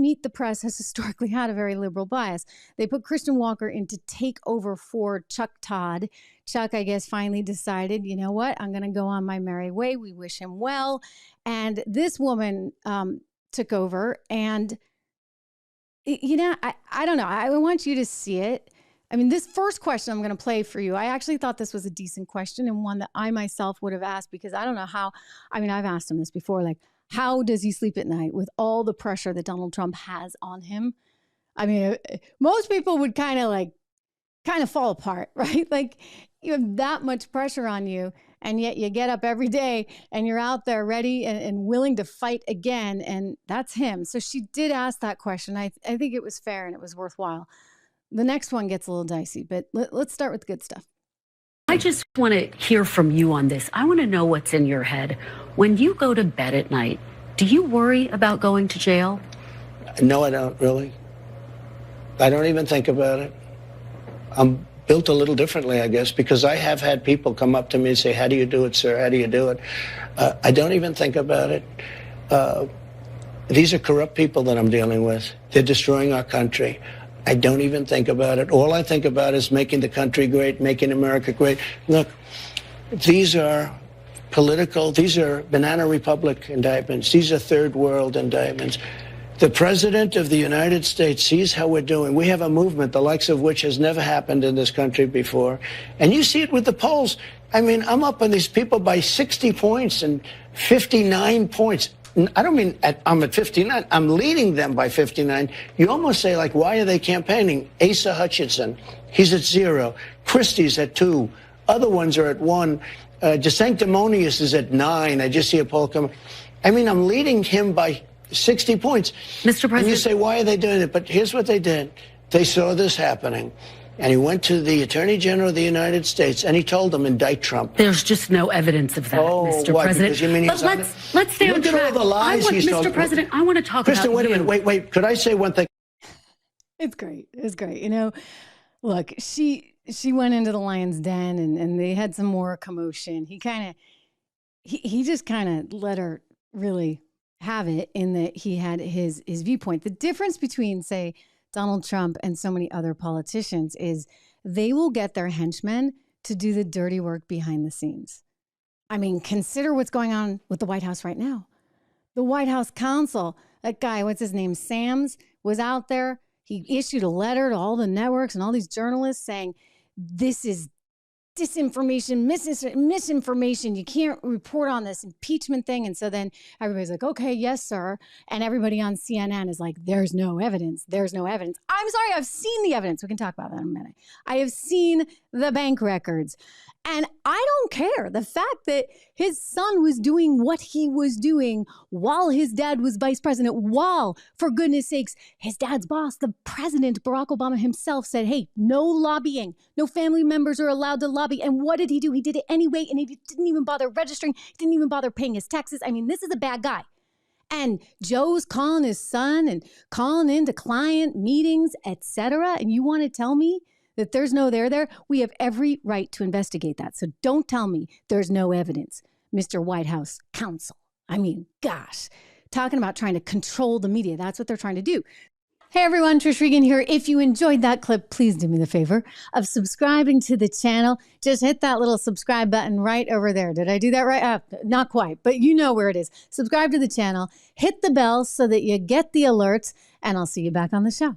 Meet the Press has historically had a very liberal bias. They put Kristen Welker in to take over for Chuck Todd. Chuck, I guess, finally decided, you know what, I'm going to go on my merry way. We wish him well. And this woman took over. And, I don't know. I want you to see it. I mean, this first question I'm going to play for you, I actually thought this was a decent question and one that I myself would have asked, because I don't know how. I mean, I've asked him this before, like, how does he sleep at night with all the pressure that Donald Trump has on him? I mean, most people would kind of fall apart, right? Like, you have that much pressure on you, and yet you get up every day and you're out there ready and willing to fight again. And that's him. So she did ask that question. I think it was fair and it was worthwhile. The next one gets a little dicey, but let's start with the good stuff. I just want to hear from you on this. I want to know what's in your head. When you go to bed at night, do you worry about going to jail? No, I don't really. I don't even think about it. I'm built a little differently, I guess, because I have had people come up to me and say, how do you do it, sir? How do you do it? I don't even think about it. These are corrupt people that I'm dealing with. They're destroying our country. I don't even think about it. All I think about is making the country great, making America great. Look, these are these are Banana Republic indictments. These are third world indictments. The President of the United States sees how we're doing. We have a movement, the likes of which has never happened in this country before. And you see it with the polls. I mean, I'm up on these people by 60 points and 59 points. I don't mean I'm at 59. I'm leading them by 59. You almost say, like, why are they campaigning? Asa Hutchinson, he's at 0. Christie's at 2. Other ones are at 1. DeSanctimonious is at 9. I just see a poll come. I mean, I'm leading him by 60 points. Mr. President. And you say, why are they doing it? But here's what they did. They saw this happening. And he went to the Attorney General of the United States and he told them, indict Trump. There's just no evidence of that, Mr. What? President. You mean but let's stay on track. Look at all the lies he's told. Mr. President, I want to talk Kristen, about wait a minute. Wait. Could I say one thing? It's great. It's great. You know, look, she went into the lion's den and they had some more commotion. He just kind of let her really have it in that he had his viewpoint. The difference between, say, Donald Trump and so many other politicians is they will get their henchmen to do the dirty work behind the scenes. I mean, consider what's going on with the White House right now. The White House counsel, that guy, what's his name, Sams, was out there. He issued a letter to all the networks and all these journalists saying, this is disinformation, misinformation. You can't report on this impeachment thing. And so then everybody's like, okay, yes, sir. And everybody on CNN is like, there's no evidence. There's no evidence. I'm sorry, I've seen the evidence. We can talk about that in a minute. I have seen the bank records. And I don't care. The fact that his son was doing what he was doing while his dad was vice president, while, for goodness sakes, his dad's boss, the president, Barack Obama himself, said, hey, no lobbying. No family members are allowed to lobby. And what did he do? He did it anyway, and he didn't even bother registering. He didn't even bother paying his taxes. I mean, this is a bad guy. And Joe's calling his son and calling into client meetings, etc. And you want to tell me that there's no there? We have every right to investigate that. So don't tell me there's no evidence, Mr. White House counsel. I mean, gosh, talking about trying to control the media. That's what they're trying to do. Hey everyone, Trish Regan here. If you enjoyed that clip, please do me the favor of subscribing to the channel. Just hit that little subscribe button right over there. Did I do that right? Not quite, but you know where it is. Subscribe to the channel, hit the bell so that you get the alerts, and I'll see you back on the show.